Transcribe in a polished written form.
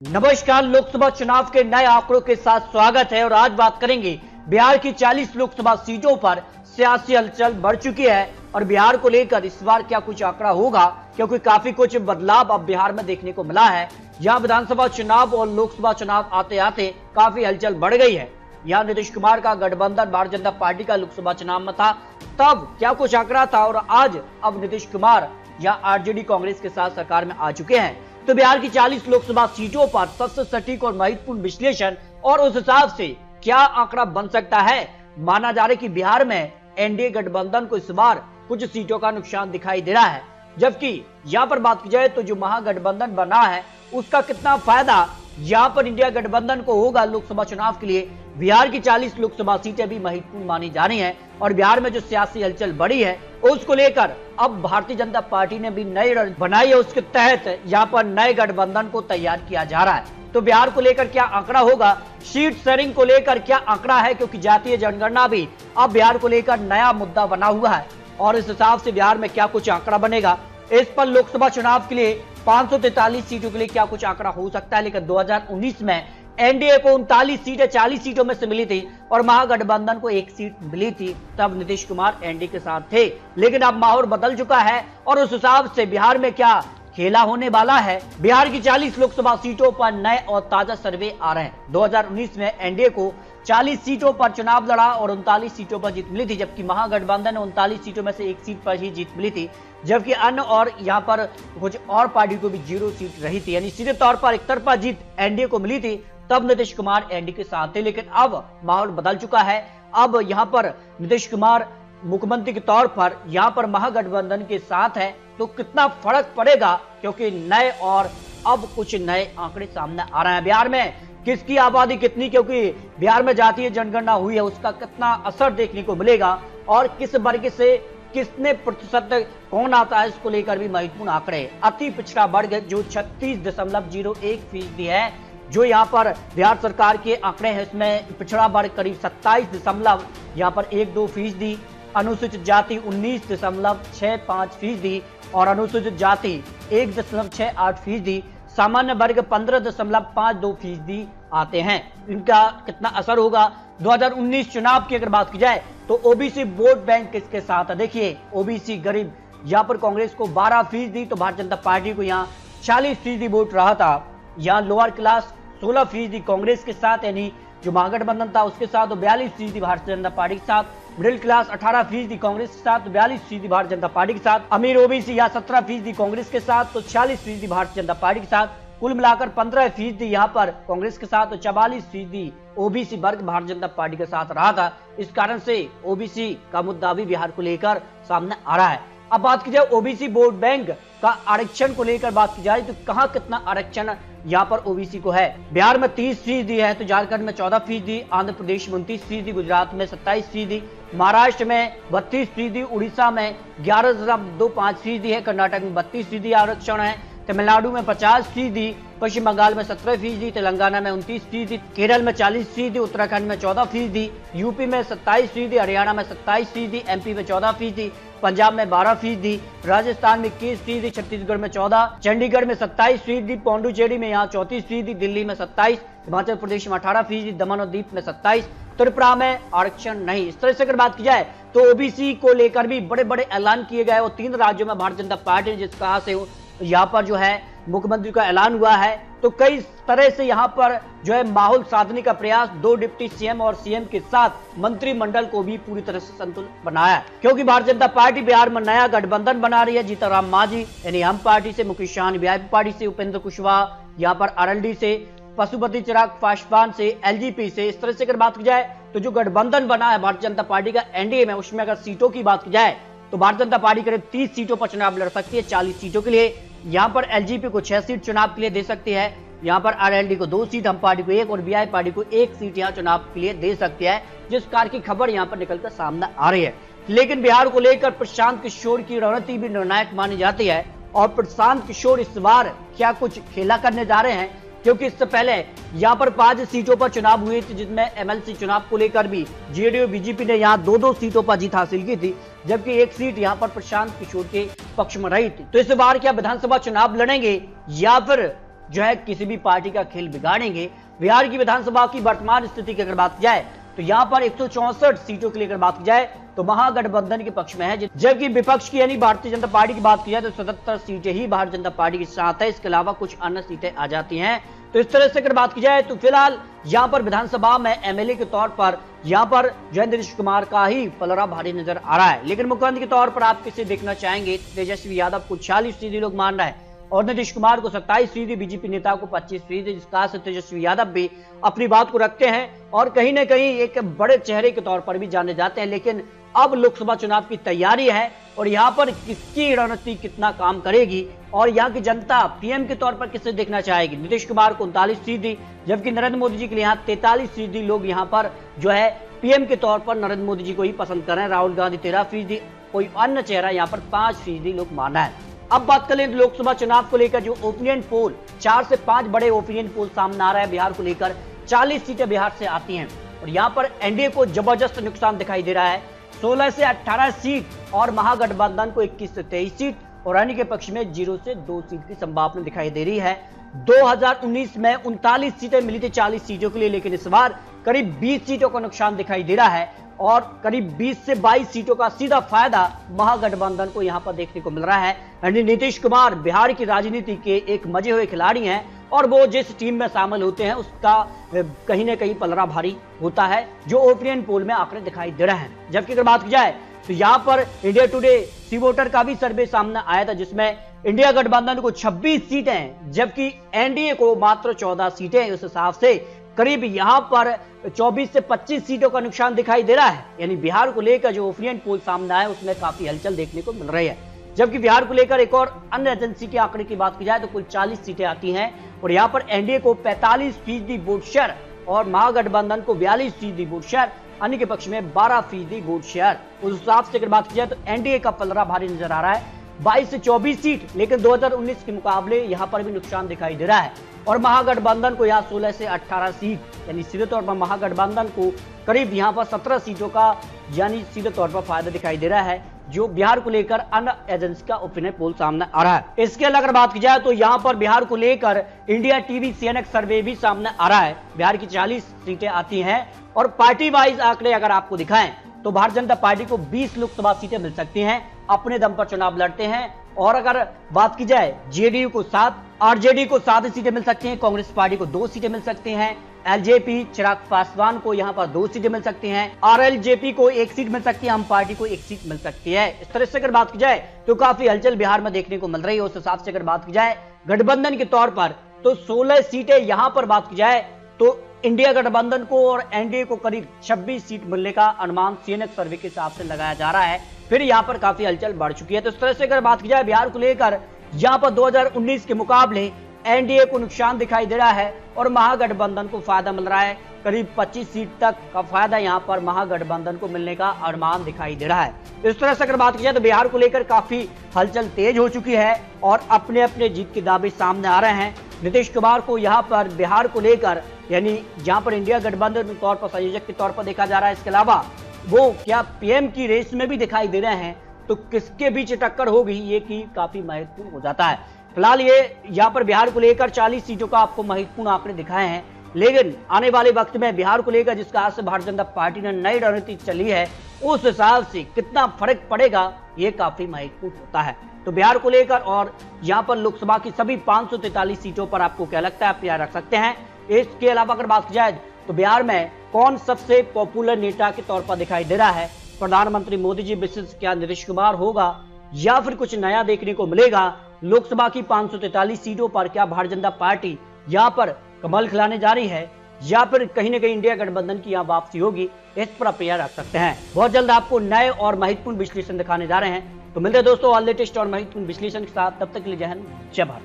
नमस्कार। लोकसभा चुनाव के नए आंकड़ों के साथ स्वागत है और आज बात करेंगे बिहार की 40 लोकसभा सीटों पर सियासी हलचल बढ़ चुकी है और बिहार को लेकर इस बार क्या कुछ आंकड़ा होगा, क्योंकि काफी कुछ बदलाव अब बिहार में देखने को मिला है। यहाँ विधानसभा चुनाव और लोकसभा चुनाव आते आते काफी हलचल बढ़ गई है। यहाँ नीतीश कुमार का गठबंधन भारतीय जनता पार्टी का लोकसभा चुनाव में था, तब क्या कुछ आंकड़ा था और आज अब नीतीश कुमार या आरजेडी कांग्रेस के साथ सरकार में आ चुके हैं। तो बिहार की 40 लोकसभा सीटों पर सबसे सटीक और महत्वपूर्ण विश्लेषण और उस हिसाब से क्या आंकड़ा बन सकता है। माना जा रहा है कि बिहार में एनडीए गठबंधन को इस बार कुछ सीटों का नुकसान दिखाई दे रहा है, जबकि यहां पर बात की जाए तो जो महागठबंधन बना है उसका कितना फायदा यहां पर इंडिया गठबंधन को होगा लोकसभा चुनाव के लिए। बिहार की 40 लोकसभा सीटें भी महत्वपूर्ण मानी जा रही हैं और बिहार में जो सियासी हलचल बढ़ी है उसको लेकर अब भारतीय जनता पार्टी ने भी नई रणनीति बनाई है। उसके तहत यहाँ पर नए गठबंधन को तैयार किया जा रहा है। तो बिहार को लेकर क्या आंकड़ा होगा, सीट शेयरिंग को लेकर क्या आंकड़ा है, क्योंकि जातीय जनगणना भी अब बिहार को लेकर नया मुद्दा बना हुआ है और इस हिसाब से बिहार में क्या कुछ आंकड़ा बनेगा। इस पर लोकसभा चुनाव के लिए 543 सीटों के लिए क्या कुछ आंकड़ा हो सकता है। लेकिन 2019 में एनडीए को 39 सीटें 40 सीटों में से मिली थी और महागठबंधन को 1 सीट मिली थी, तब नीतीश कुमार एनडीए के साथ थे। लेकिन अब माहौल बदल चुका है और उस हिसाब से बिहार में क्या खेला होने वाला है। बिहार की 40 लोकसभा सीटों पर नए और ताजा सर्वे आ रहे हैं। 2019 में एनडीए को 40 सीटों पर चुनाव लड़ा और 39 सीटों पर जीत मिली थी, जबकि महागठबंधन ने 39 सीटों में से 1 सीट पर ही जीत मिली थी, जबकि अन्य और यहाँ पर कुछ और पार्टी को भी 0 सीट रही थी। यानी सीधे तौर पर एक तरफा जीत एनडीए को मिली थी, तब नीतीश कुमार एनडीए के साथ थे। लेकिन अब माहौल बदल चुका है। अब यहाँ पर नीतीश कुमार मुख्यमंत्री के तौर पर यहाँ पर महागठबंधन के साथ है, तो कितना फर्क पड़ेगा, क्योंकि नए और अब कुछ नए आंकड़े सामने आ रहे हैं। बिहार में किसकी आबादी कितनी, क्योंकि बिहार में जातीय जनगणना हुई है, उसका कितना असर देखने को मिलेगा और किस वर्ग से कितने प्रतिशत कौन आता है, इसको लेकर भी महत्वपूर्ण आंकड़े। अति पिछड़ा वर्ग जो 36.01% है, जो यहाँ पर बिहार सरकार के आंकड़े हैं, इसमें पिछड़ा वर्ग करीब 27.12%, अनुसूचित जाति 19.65% और अनुसूचित जाति 1.68%, सामान्य वर्ग 15.52% आते हैं। इनका कितना असर होगा 2019 चुनाव की अगर बात की जाए तो ओबीसी वोट बैंक किसके साथ है। देखिए, ओबीसी गरीब यहाँ पर कांग्रेस को 12%, तो भारतीय जनता पार्टी को यहाँ 40% वोट रहा था। यहाँ लोअर क्लास 16% कांग्रेस के साथ, यानी जो महागठबंधन था उसके साथ, तो 42% भारतीय जनता पार्टी के साथ। मिडिल क्लास 18% कांग्रेस के साथ, 42% भारतीय जनता पार्टी के साथ। अमीर ओबीसी यहाँ 17% कांग्रेस के साथ, तो 46% भारतीय जनता पार्टी के साथ। कुल मिलाकर 15% यहाँ पर कांग्रेस के साथ, तो 44% ओबीसी वर्ग भारतीय जनता पार्टी के साथ रहा था। इस कारण से ओबीसी का मुद्दा भी बिहार को लेकर सामने आ रहा है। अब बात की जाए ओबीसी वोट बैंक का आरक्षण को लेकर बात की जाए तो कहां कितना आरक्षण यहाँ पर ओबीसी को है। बिहार में 30% है, तो झारखंड में 14%, आंध्र प्रदेश में 29%, गुजरात में 27%, महाराष्ट्र में 32%, उड़ीसा में 11.25% है, कर्नाटक में 32% आरक्षण है, तमिलनाडु में 50%, पश्चिम बंगाल में 17%, तेलंगाना में 29%, केरल में 40%, उत्तराखंड में 14%, यूपी में 27%, हरियाणा में 27%, एमपी में 14%, पंजाब में 12%, राजस्थान में 21%, छत्तीसगढ़ में 14%, चंडीगढ़ में 27%, पौंडुचेरी में यहाँ 34%, दिल्ली में 27%, हिमाचल प्रदेश में 18%, दमन और दीप में 27%, त्रिपुरा में आरक्षण नहीं। इस तरह से अगर बात की जाए तो ओबीसी को लेकर भी बड़े बड़े ऐलान किए गए और 3 राज्यों में भारतीय जनता पार्टी ने जिस कहा से यहाँ पर जो है मुख्यमंत्री का ऐलान हुआ है, तो कई तरह से यहाँ पर जो है माहौल साधने का प्रयास 2 डिप्टी सीएम और सीएम के साथ मंत्रिमंडल को भी पूरी तरह से संतुलित बनाया, क्योंकि भारतीय जनता पार्टी बिहार में नया गठबंधन बना रही है। जीतनराम मांझी यानी हम पार्टी से, मुकेश सहनी वीआईपी पार्टी से, उपेंद्र कुशवाहा यहाँ पर आरएलडी से, पशुपति चिराग पासवान से, एलजेपी से। इस तरह से अगर बात की जाए तो जो गठबंधन बना है भारतीय जनता पार्टी का एनडीए में, उसमें अगर सीटों की बात की जाए तो भारतीय जनता पार्टी करीब 30 सीटों पर चुनाव लड़ सकती है 40 सीटों के लिए। यहाँ पर एलजेपी को 6 सीट चुनाव के लिए दे सकती है, यहाँ पर आरएलडी को 2 सीट, हम पार्टी को 1 और वीआईपी पार्टी को 1 सीट यहाँ चुनाव के लिए दे सकती है, जिस कार की खबर यहाँ पर निकलकर सामने आ रही है। लेकिन बिहार को लेकर प्रशांत किशोर की रणनीति भी निर्णायक मानी जाती है और प्रशांत किशोर इस बार क्या कुछ खेला करने जा रहे हैं, क्योंकि इससे पहले यहाँ पर 5 सीटों पर चुनाव हुए थे, जिसमें एमएलसी चुनाव को लेकर भी जेडीयू बीजेपी ने यहाँ 2-2 सीटों पर जीत हासिल की थी, जबकि 1 सीट यहाँ पर प्रशांत किशोर के पक्ष में रही थी। तो इस बार क्या विधानसभा चुनाव लड़ेंगे या फिर जो है किसी भी पार्टी का खेल बिगाड़ेंगे। बिहार की विधानसभा की वर्तमान स्थिति की अगर बात की जाए तो यहाँ पर 164 सीटों के लिए अगर बात की जाए तो महागठबंधन के पक्ष में है, जबकि विपक्ष की यानी भारतीय जनता पार्टी की बात की जाए तो 77 सीटें ही भारतीय जनता पार्टी के साथ है। इसके अलावा कुछ अन्य सीटें आ जाती हैं। तो इस तरह से अगर बात की जाए तो फिलहाल यहाँ पर विधानसभा में एमएलए के तौर पर यहाँ पर नीतीश कुमार का ही पलड़ा भारी नजर आ रहा है। लेकिन मुख्यमंत्री के तौर पर आप किसे देखना चाहेंगे? तेजस्वी यादव को 46% लोग मान रहे हैं और नीतीश कुमार को 27%, बीजेपी नेता को 25%, जिसका तेजस्वी यादव भी अपनी बात को रखते हैं और कहीं ना कहीं एक बड़े चेहरे के तौर पर भी जाने जाते हैं। लेकिन अब लोकसभा चुनाव की तैयारी है और यहाँ पर किसकी रणनीति कितना काम करेगी और यहाँ की जनता पीएम के तौर पर किसे देखना चाहेगी? नीतीश कुमार को 39%, जबकि नरेंद्र मोदी जी के लिए यहाँ 43% लोग यहाँ पर जो है पीएम के तौर पर नरेंद्र मोदी जी को ही पसंद कर रहे हैं। राहुल गांधी 13%, कोई अन्य चेहरा यहाँ पर 5% लोग माना है। अब बात करें लोकसभा चुनाव को लेकर जो ओपिनियन पोल 4 से 5 बड़े ओपिनियन पोल सामने आ रहा है बिहार को लेकर। 40 सीटें बिहार से आती हैं और यहाँ पर एनडीए को जबरदस्त नुकसान दिखाई दे रहा है। 16 से 18 सीट और महागठबंधन को 21 से 23 सीट और अन्य के पक्ष में 0 से 2 सीट की संभावना दिखाई दे रही है। 2019 में 39 सीटें मिली थी 40 सीटों के लिए, लेकिन इस बार करीब 20 सीटों का नुकसान दिखाई दे रहा है और करीब 20 से 22 सीटों का सीधा फायदा महागठबंधन को यहां पर देखने को मिल रहा है। यानी नीतीश कुमार बिहार की राजनीति के एक मजे हुए खिलाड़ी हैं और वो जिस टीम में शामिल होते हैं उसका कहीं ना कहीं पलड़ा भारी होता है, जो ओपिनियन पोल में आंकड़े दिखाई दे रहे हैं। जबकि अगर बात की जाए तो यहाँ पर इंडिया टुडे सी वोटर का भी सर्वे सामने आया था, जिसमें इंडिया गठबंधन को 26 सीटें जबकि एनडीए को मात्र 14 सीटें। उस हिसाब से करीब यहां पर 24 से 25 सीटों का नुकसान दिखाई दे रहा है। यानी बिहार को लेकर जो ओपिनियन पोल सामने आया उसमें काफी हलचल देखने को मिल रही है। जबकि बिहार को लेकर एक और अन्य एजेंसी के आंकड़े की बात की जाए तो कुल 40 सीटें आती हैं और यहां पर एनडीए को 45% वोट शेयर और महागठबंधन को 42% वोट शेयर, अन्य के पक्ष में 12% वोट शेयर। उस हिसाब से अगर बात की जाए तो एनडीए का पलड़ा भारी नजर आ रहा है, 22 से 24 सीट, लेकिन 2019 के मुकाबले यहां पर भी नुकसान दिखाई दे रहा है और महागठबंधन को यहाँ 16 से 18 सीट यानी सीधे तौर पर महागठबंधन को करीब यहाँ पर 17 सीटों का यानी सीधे तौर पर फायदा दिखाई दे रहा है, जो बिहार को लेकर अन्य एजेंसी का ओपिनियन पोल सामने आ रहा है। इसके अलावा अगर बात की जाए तो यहाँ पर बिहार को लेकर इंडिया टीवी सीएनएक्स सर्वे भी सामने आ रहा है। बिहार की 40 सीटें आती हैं और पार्टी वाइज आंकड़े अगर आपको दिखाएं तो भारतीय जनता पार्टी को 20 लोकसभा सीटें मिल सकती हैं, अपने दम पर चुनाव लड़ते हैं। और अगर बात की जाए जेडीयू को 7, आरजेडी को 7 सीटें मिल सकती हैं, कांग्रेस पार्टी को 2 सीटें मिल सकती हैं, एलजेपी चिराग पासवान को यहां पर 2 सीटें मिल सकती हैं, आरएलजेपी को 1 सीट मिल सकती है, हम पार्टी को 1 सीट मिल सकती है। इस तरह से अगर बात की जाए तो काफी हलचल बिहार में देखने को मिल रही है। उस हिसाब से अगर बात की जाए गठबंधन के तौर पर तो 16 सीटें यहां पर बात की जाए तो इंडिया गठबंधन को और एनडीए को करीब 26 सीट मिलने का अनुमान सीएनएक्स सर्वे के हिसाब से लगाया जा रहा है। फिर यहाँ पर काफी हलचल बढ़ चुकी है। तो इस तरह से अगर बात की जाए बिहार को लेकर यहाँ पर 2019 के मुकाबले एनडीए को नुकसान दिखाई दे रहा है और महागठबंधन को फायदा मिल रहा है। करीब 25 सीट तक का फायदा यहाँ पर महागठबंधन को मिलने का अनुमान दिखाई दे रहा है। इस तरह से अगर बात की जाए तो बिहार को लेकर काफी हलचल तेज हो चुकी है और अपने अपने जीत के दावे सामने आ रहे हैं। नीतीश कुमार को यहाँ पर बिहार को लेकर यानी जहां पर इंडिया गठबंधन के तौर पर संयोजक के तौर पर देखा जा रहा है, इसके अलावा वो क्या पीएम की रेस में भी दिखाई दे रहे हैं, तो किसके बीच टक्कर होगी ये की काफी महत्वपूर्ण हो जाता है। फिलहाल ये यहाँ पर बिहार को लेकर 40 सीटों का आपको महत्वपूर्ण आंकड़े दिखाए हैं, लेकिन आने वाले वक्त में बिहार को लेकर जिस कहा से भारतीय जनता पार्टी ने नई रणनीति चली है उस हिसाब से कितना फर्क पड़ेगा ये काफी महत्वपूर्ण होता है। तो बिहार को लेकर और यहाँ पर लोकसभा की सभी 543 सीटों पर आपको क्या लगता है, आप क्या रख सकते हैं। इसके अलावा अगर बात की जाए तो बिहार में कौन सबसे पॉपुलर नेता के तौर पर दिखाई दे रहा है, प्रधानमंत्री मोदी जी विशेष क्या नीतीश कुमार होगा या फिर कुछ नया देखने को मिलेगा। लोकसभा की 543 सीटों पर क्या भारतीय जनता पार्टी यहाँ पर कमल खिलाने जा रही है या फिर कहीं ना कहीं इंडिया गठबंधन की यहाँ वापसी होगी, इस पर आप रख सकते हैं। बहुत जल्द आपको नए और महत्वपूर्ण विश्लेषण दिखाने जा रहे हैं। तो मिलते हैं दोस्तों और लेटेस्ट और महत्वपूर्ण विश्लेषण के साथ, तब तक के लिए जय हिंद जय भारत।